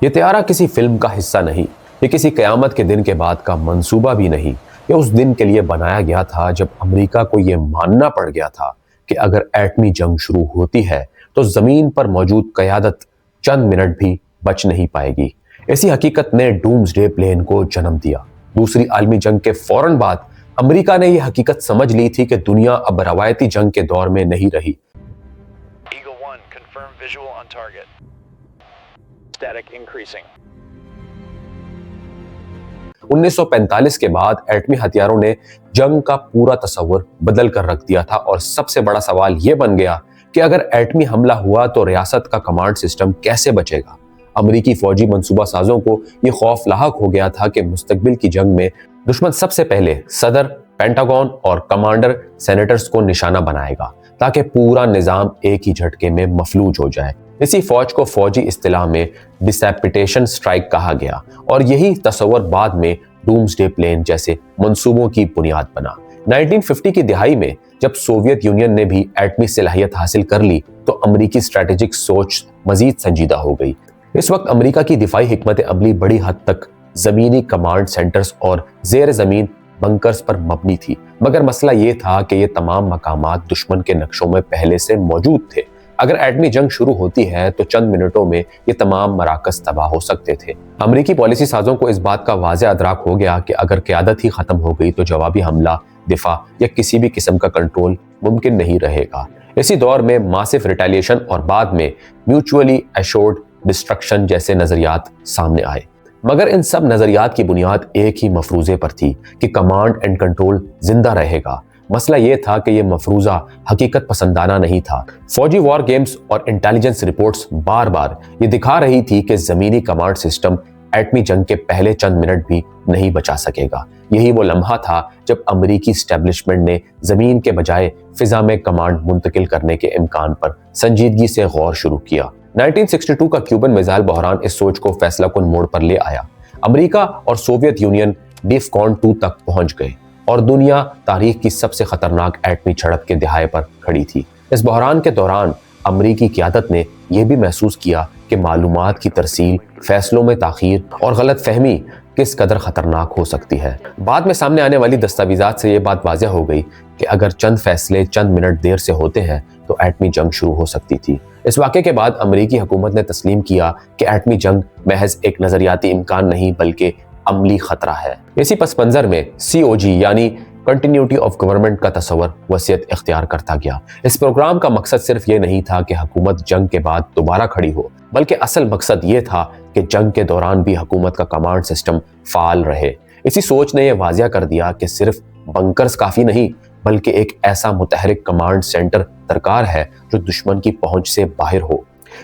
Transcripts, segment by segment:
یہ طیارہ کسی فلم کا حصہ نہیں، یہ کسی قیامت کے دن کے بعد کا منصوبہ بھی نہیں، یہ اس دن کے لیے بنایا گیا تھا جب امریکہ کو یہ ماننا پڑ گیا تھا کہ اگر ایٹمی جنگ شروع ہوتی ہے تو زمین پر موجود قیادت چند منٹ بھی بچ نہیں پائے گی۔ اسی حقیقت نے ڈومز ڈے پلین کو جنم دیا۔ دوسری عالمی جنگ کے فوراً بعد امریکہ نے یہ حقیقت سمجھ لی تھی کہ دنیا اب روایتی جنگ کے دور میں نہیں رہی۔ Eagle 1, confirm visual on target. Static increasing. 1945 کے بعد ایٹمی ہتھیاروں نے جنگ کا پورا تصور بدل کر رکھ دیا تھا، اور سب سے بڑا سوال یہ بن گیا کہ اگر ایٹمی حملہ ہوا تو ریاست کا کمانڈ سسٹم کیسے بچے گا؟ امریکی فوجی منصوبہ سازوں کو یہ خوف لاحق ہو گیا تھا کہ مستقبل کی جنگ میں دشمن سب سے پہلے صدر، پینٹاگون اور کمانڈر سینیٹرز کو نشانہ بنائے گا تاکہ پورا نظام ایک ہی جھٹکے میں مفلوج ہو جائے۔ اسی فوج کو فوجی اصطلاح میں ڈسیپیٹیشن سٹرائک کہا گیا، اور یہی تصور بعد میں ڈومز ڈے پلین جیسے منصوبوں کی بنیاد بنا۔ 1950 کی دہائی میں جب سوویت یونین نے بھی ایٹمی صلاحیت حاصل کر لی تو امریکی اسٹریٹجک سوچ مزید سنجیدہ ہو گئی۔ اس وقت امریکہ کی دفاعی حکمت عملی بڑی حد تک زمینی کمانڈ سینٹرز اور زیر زمین بنکرز پر مبنی تھی، مگر مسئلہ یہ تھا کہ یہ تمام مقامات دشمن کے نقشوں میں پہلے سے موجود تھے۔ اگر ایٹمی جنگ شروع ہوتی ہے تو چند منٹوں میں یہ تمام مراکز تباہ ہو سکتے تھے۔ امریکی پالیسی سازوں کو اس بات کا واضح ادراک ہو گیا کہ اگر قیادت ہی ختم ہو گئی تو جوابی حملہ، دفاع یا کسی بھی قسم کا کنٹرول ممکن نہیں رہے گا۔ اسی دور میں ماسف ریٹیلیشن اور بعد میں میوچولی ایشورڈ ڈسٹرکشن جیسے نظریات سامنے آئے، مگر ان سب نظریات کی بنیاد ایک ہی مفروضے پر تھی کہ کمانڈ اینڈ کنٹرول زندہ رہے گا۔ مسئلہ یہ تھا کہ یہ مفروضہ حقیقت پسندانہ نہیں تھا۔ فوجی وار گیمز اور انٹیلیجنس رپورٹس بار بار یہ دکھا رہی تھی کہ زمینی کمانڈ سسٹم ایٹمی جنگ کے پہلے چند منٹ بھی نہیں بچا سکے گا۔ یہی وہ لمحہ تھا جب امریکی اسٹیبلشمنٹ نے زمین کے بجائے فضا میں کمانڈ منتقل کرنے کے امکان پر سنجیدگی سے غور شروع کیا۔ 1962 کا کیوبن میزائل بحران اس سوچ کو فیصلہ کن موڑ پر لے آیا۔ امریکہ اور سوویت یونین ڈیفکون 2 تک پہنچ گئے اور دنیا تاریخ کی سب سے خطرناک ایٹمی جھڑپ کے دہائے پر کھڑی تھی۔ اس بحران کے دوران امریکی قیادت نے یہ بھی محسوس کیا کہ معلومات کی ترسیل، فیصلوں میں تاخیر اور غلط فہمی کس قدر خطرناک ہو سکتی ہے۔ بعد میں سامنے آنے والی دستاویزات سے یہ بات واضح ہو گئی کہ اگر چند فیصلے چند منٹ دیر سے ہوتے ہیں تو ایٹمی جنگ شروع ہو سکتی تھی۔ اس واقعے کے بعد امریکی حکومت نے تسلیم کیا کہ ایٹمی جنگ محض ایک نظریاتی امکان نہیں بلکہ عملی خطرہ ہے۔ اسی پس منظر میں COG یعنی کنٹینیوٹی آف گورنمنٹ کا تصور وسعت اختیار کرتا گیا۔ اس پروگرام کا مقصد صرف یہ نہیں تھا کہ حکومت جنگ کے بعد دوبارہ کھڑی ہو، بلکہ اصل مقصد یہ تھا کہ جنگ کے دوران بھی حکومت کا کمانڈ سسٹم فعال رہے۔ اسی سوچ نے یہ واضح کر دیا کہ صرف بنکرز کافی نہیں بلکہ ایک ایسا متحرک کمانڈ سینٹر درکار ہے جو دشمن کی پہنچ سے باہر ہو۔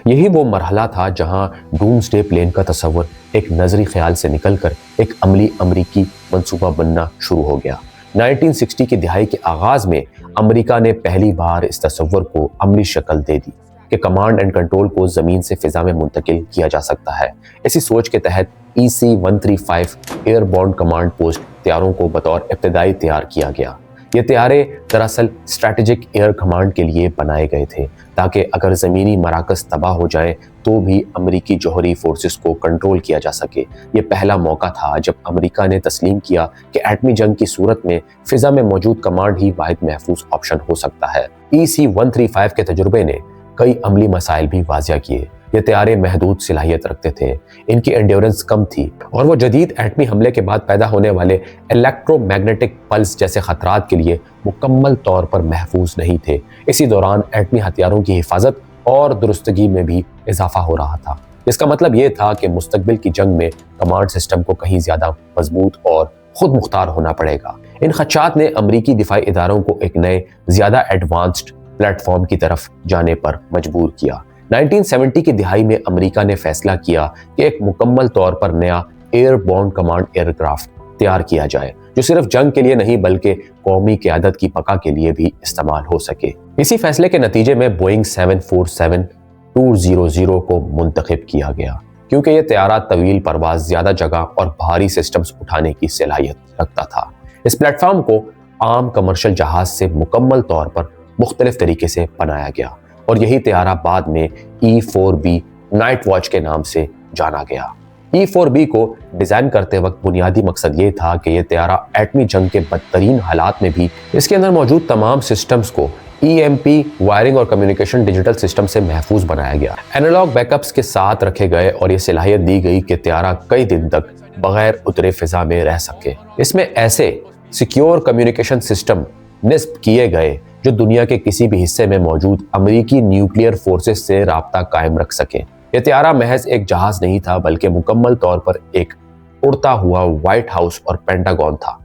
یہی وہ مرحلہ تھا جہاں ڈومز ڈے پلین کا تصور ایک نظری خیال سے نکل کر ایک عملی امریکی منصوبہ بننا شروع ہو گیا۔ 1960 کی دہائی کے آغاز میں امریکہ نے پہلی بار اس تصور کو عملی شکل دے دی کہ کمانڈ اینڈ کنٹرول کو زمین سے فضا میں منتقل کیا جا سکتا ہے۔ اسی سوچ کے تحت EC-135 year born command post طیاروں کو بطور ابتدائی تیار کیا گیا۔ یہ طیارے دراصل اسٹریٹجک ایئر کمانڈ کے لیے بنائے گئے تھے تاکہ اگر زمینی مراکز تباہ ہو جائیں تو بھی امریکی جوہری فورسز کو کنٹرول کیا جا سکے۔ یہ پہلا موقع تھا جب امریکہ نے تسلیم کیا کہ ایٹمی جنگ کی صورت میں فضا میں موجود کمانڈ ہی واحد محفوظ آپشن ہو سکتا ہے۔ EC-135 کے تجربے نے کئی عملی مسائل بھی واضح کیے۔ یہ طیارے محدود صلاحیت رکھتے تھے، ان کی انڈیورنس کم تھی، اور وہ جدید ایٹمی حملے کے بعد پیدا ہونے والے الیکٹرو میگنیٹک پلس جیسے خطرات کے لیے مکمل طور پر محفوظ نہیں تھے۔ اسی دوران ایٹمی ہتھیاروں کی حفاظت اور درستگی میں بھی اضافہ ہو رہا تھا۔ اس کا مطلب یہ تھا کہ مستقبل کی جنگ میں کمانڈ سسٹم کو کہیں زیادہ مضبوط اور خود مختار ہونا پڑے گا۔ ان خدشات نے امریکی دفاعی اداروں کو ایک نئے، زیادہ ایڈوانسڈ پلیٹ فارم کی طرف جانے پر مجبور کیا۔ 1970 کی دہائی میں امریکہ نے فیصلہ کیا کہ ایک مکمل طور پر نیا airborne command aircraft تیار کیا جائے جو صرف جنگ کے لیے نہیں بلکہ قومی قیادت کی بقا کے لیے بھی استعمال ہو سکے۔ اسی فیصلے کے نتیجے میں بوئنگ 747-200 کو منتخب کیا گیا کیونکہ یہ طیارہ طویل پرواز، زیادہ جگہ اور بھاری سسٹمز اٹھانے کی صلاحیت رکھتا تھا۔ اس پلیٹ فارم کو عام کمرشل جہاز سے مکمل طور پر مختلف طریقے سے بنایا گیا اور یہی طیارہ بعد میں E-4B نائٹ واچ کے نام سے जाना गया। E-4B को डिजाइन करते वक्त बुनियादी मकसद ये था कि यह त्यारा एटमी जंग के बदतरीन हालात में भी इसके अंदर मौजूद तमाम सिस्टम्स को EMP वायरिंग और कम्युनिकेशन डिजिटल सिस्टम से महफूज बनाया गया। एनालॉग बैकअप्स के साथ रखे गए और ये सलाहियत दी गई कि त्यारा कई दिन तक बगैर उतरे फिजा में रह सके। इसमें ऐसे सिक्योर कम्युनिकेशन सिस्टम निस्ब किए गए जो दुनिया के किसी भी हिस्से में मौजूद अमेरिकी न्यूक्लियर फोर्सेस से राब्ता कायम रख सके। यह त्यारा महज एक जहाज नहीं था बल्कि मुकम्मल तौर पर एक उड़ता हुआ व्हाइट हाउस और पेंटागन था।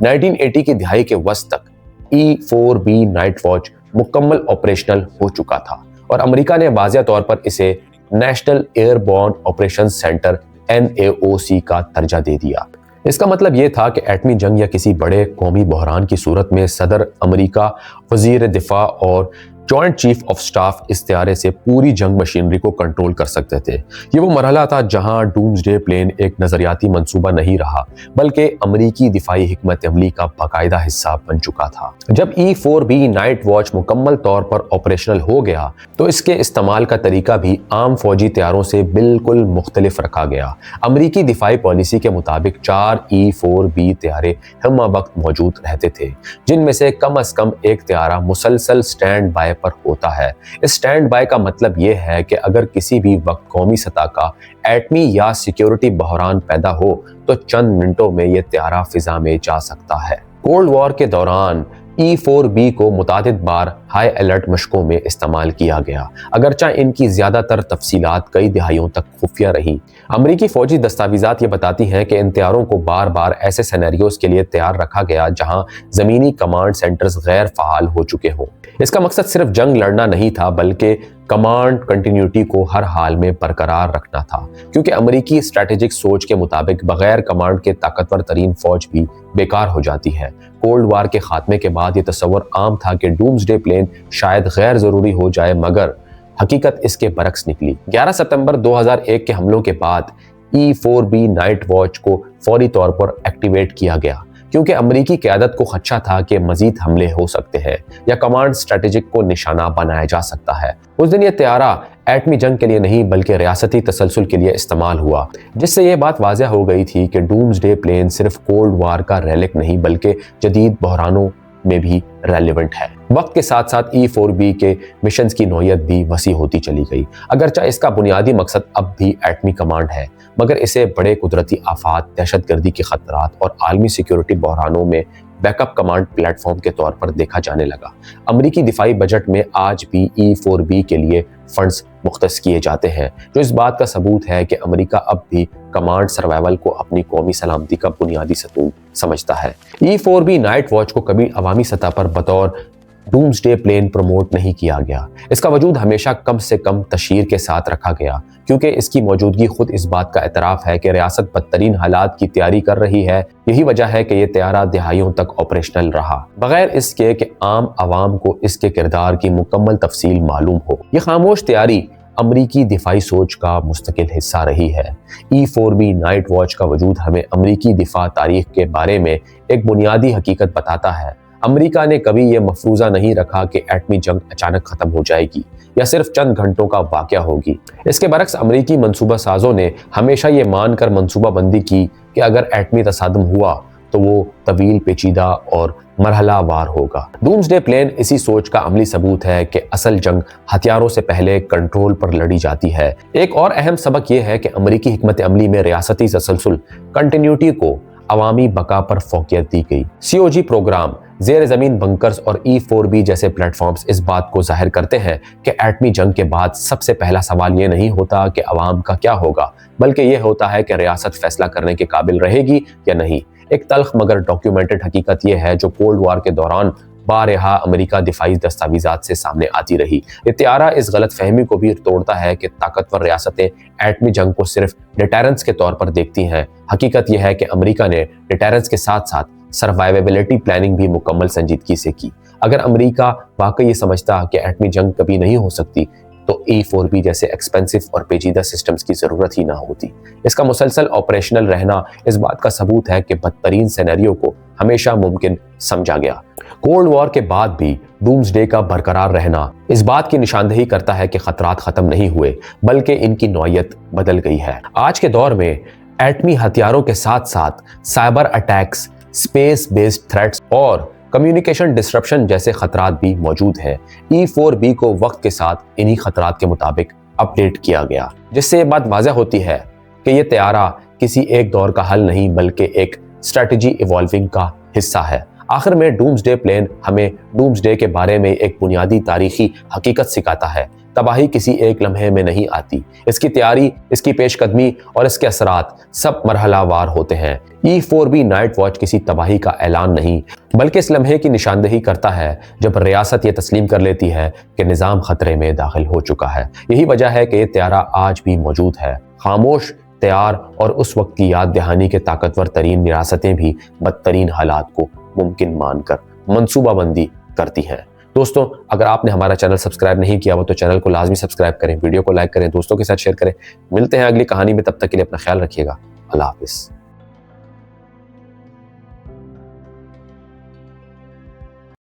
1980 की दिहाई के वस्त तक E-4B नाइट वॉच मुकम्मल ऑपरेशनल हो चुका था और अमेरिका ने वाज़िया तौर पर इसे national airborne operation centre NAOC का दर्जा दे दिया। इसका मतलब यह था कि एटमी जंग या किसी बड़े कौमी बहरान की सूरत में सदर अमेरिका, वजीर दिफा और जॉइंट चीफ ऑफ स्टाफ इस त्यारे से पूरी जंग मशीनरी को कंट्रोल कर सकते थे। ये वो मरहला था जहां डूम्सडे प्लेन एक नजरियाती मंसूबा नहीं रहा बल्कि अमरीकी दिफाई हिकमत अमली का बाकायदा हिस्सा बन चुका था। जब E-4B नाइट वॉच मुकम्मल तौर पर ऑपरेशनल हो गया तो इसके इस्तेमाल का तरीका भी आम फौजी त्यारों से बिल्कुल मुख्तलिफ रखा गया। अमरीकी दिफाई पॉलिसी के मुताबिक 4 E-4B त्यारे हम वक्त मौजूद रहते थे, जिनमें से कम अज कम एक त्यारा मुसलसल स्टैंड बाय पर होता है। इस स्टैंड बाय का मतलब यह है कि अगर किसी भी वक्त कौमी सतह का एटमी या सिक्योरिटी बहरान पैदा हो तो चंद मिनटों में यह त्यारा फिजा में जा सकता है। कोल्ड वॉर के दौरान E-4B को मुतादिद बार हाई अलर्ट मशकों में इस्तेमाल किया गया, अगरचा इनकी ज्यादातर तफसीलात कई दिहाइयों तक खुफिया रही। अमरीकी फौजी दस्तावेजात ये बताती हैं कि इन त्यारों को बार बार ऐसे सिनेरियोज के लिए तैयार रखा गया जहां जमीनी कमांड सेंटर्स गैर फाल हो चुके हों। इसका मकसद सिर्फ जंग लड़ना नहीं था बल्कि कमांड कंटिन्यूटी को हर हाल में बरकरार रखना था, क्योंकि अमेरिकी स्ट्रेटेजिक सोच के मुताबिक बगैर कमांड के ताकतवर तरीन फौज भी बेकार हो जाती है। कोल्ड वार के खात्मे के बाद ये तस्वर आम था कि डूम्सडे प्लेन शायद गैर जरूरी हो जाए, मगर हकीकत इसके बरक्स निकली। 11 सितंबर 2001 के हमलों के बाद E-4B नाइट वॉच को फौरी तौर पर एक्टिवेट किया गया, क्योंकि अमरीकी क़यादत को खदशा था कि मजीद हमले हो सकते हैं या कमांड स्ट्रेटेजिक को निशाना बनाया जा सकता है। उस दिन यह त्यारा एटमी जंग के लिए नहीं बल्कि रियासती तसलसल के लिए इस्तेमाल हुआ, जिससे यह बात वाज़ेह हो गई थी कि डूम्सडे प्लेन सिर्फ कोल्ड वार का रेलिक नहीं बल्कि जदीद बहरानों में भी रेलिवेंट है। वक्त के साथ साथ E-4B के मिशंस की नौयत भी वसी होती चली गई, अगरचा इसका बुनियादी मकसद अब भी एटमी कमांड है, मगर इसे बड़े कुदरती आफात, दहशतगर्दी के खतरात और आलमी सिक्योरिटी बहरानों में बैकअप कमांड प्लेटफॉर्म के तौर पर देखा जाने लगा। अमरीकी दिफाई बजट में आज भी E-4B के लिए फंड्स मुख्तस किए जाते हैं, जो इस बात का सबूत है कि अमेरिका अब भी कमांड सर्वाइवल को अपनी कौमी सलामती का बुनियादी सतून समझता है। E-4B नाइट वॉच को कभी अवामी सतह पर बतौर डूम्सडे प्लेन प्रमोट नहीं किया गया। इसका वजूद हमेशा कम से कम तशहीर के साथ रखा गया, क्योंकि इसकी मौजूदगी खुद इस बात का एतराफ़ है कि रियासत बदतरीन हालात की तैयारी कर रही है। यही वजह है कि यह त्यारा दिहाइयों तक ऑपरेशनल रहा, बगैर इसके कि आम आवाम को इसके किरदार की मुकम्मल तफसील मालूम हो। यह खामोश तैयारी अमरीकी दिफाई सोच का मुस्तकिल हिस्सा रही है। E-4B नाइट वॉच का वजूद हमें अमरीकी दिफा तारीख के बारे में एक बुनियादी हकीकत बताता है। अमेरिका ने कभी यह मफरूजा नहीं रखा कि एटमी जंग अचानक खत्म हो जाएगी या सिर्फ चंद घंटों का वाक़या होगी। इसके बरक्स अमरीकी मंसूबा साजों ने हमेशा ये मानकर मंसूबा बंदी की कि अगर एटमी तसादम हुआ तो वो तवील, पेचीदा और मरहला वार होगा। डूम्सडे प्लेन इसी सोच का अमली सबूत है कि असल जंग हथियारों से पहले कंट्रोल पर लड़ी जाती है। एक और अहम सबक यह है कि अमरीकी हिकमत अमली में रियासती तसलसल कंटिन्यूटी को अवामी बका पर फोकियत दी गई। COG प्रोग्राम, ज़ेर ज़मीन बंकर्स और E-4B जैसे प्लेटफॉर्म्स इस बात को जाहिर करते हैं कि एटमी जंग के बाद सबसे पहला सवाल ये नहीं होता कि अवाम का क्या होगा, बल्कि यह होता है कि रियासत फैसला करने के काबिल रहेगी या नहीं। एक तल्ख मगर डॉक्यूमेंटेड हकीकत यह है जो कोल्ड वार के दौरान बारहा अमेरिका दिफाई दस्तावेजात से सामने आती रही। इत्यारा इस गलत फहमी को भी तोड़ता है कि ताकतवर रियासतें एटमी जंग को सिर्फ डिटेरेंस के तौर पर देखती हैं। हकीकत यह है कि अमेरिका ने डिटेरेंस के साथ साथ सर्वाइवेबिलिटी प्लानिंग भी मुकम्मल संजीदगी से की। अगर अमेरिका वाकई ये समझता कि एटमी जंग कभी नहीं हो सकती तो E-4B जैसे एक्सपेंसिव और पेचीदा सिस्टम्स की ज़रूरत ही ना होती। इसका मुसलसल ऑपरेशनल रहना इस बात का सबूत है कि बदतरीन सिनेरियो को हमेशा मुमकिन समझा गया। कोल्ड वॉर के बाद भी डूम्सडे का बरकरार रहना इस बात की निशानदेही करता है कि खतरात खत्म नहीं हुए, बल्कि इनकी नौयत बदल गई है। आज के दौर में एटमी हथियारों के साथ साथ cyber attacks, space based threats और कम्युनिकेशन डिसरप्शन जैसे खतरात भी मौजूद हैं। E4B को वक्त के साथ इन्हीं खतरात के मुताबिक अपडेट किया गया, जिससे ये बात वाज़ह होती है कि ये तैयारा किसी एक दौर का हल नहीं बल्कि एक स्ट्रेटजी इवॉल्विंग का हिस्सा है। आखिर में डूम्सडे प्लेन हमें डूम्सडे के बारे में एक बुनियादी तारीखी हकीकत सिखाता है। तबाही किसी एक लम्हे में नहीं आती, इसकी तैयारी, इसकी पेशकदमी और इसके असरात सब मरहलावार होते हैं। E4B नाइट वॉच किसी तबाही का ऐलान नहीं बल्कि इस लम्हे की निशानदेही करता है जब रियासत ये तस्लीम कर लेती है कि निज़ाम खतरे में दाखिल हो चुका है। यही वजह है कि ये तैयारा आज भी मौजूद है, खामोश, तैयार और उस वक्त की याद दहानी के ताकतवर तरीन रियासतें भी बदतरीन हालात को मुमकिन मानकर मंसूबाबंदी करती हैं। दोस्तों, अगर आपने हमारा चैनल सब्सक्राइब नहीं किया हो तो चैनल को लाजमी सब्सक्राइब करें, वीडियो को लाइक करें, दोस्तों के साथ शेयर करें। मिलते हैं अगली कहानी में, तब तक के लिए अपना ख्याल रखिएगा। अल्लाह हाफिज़।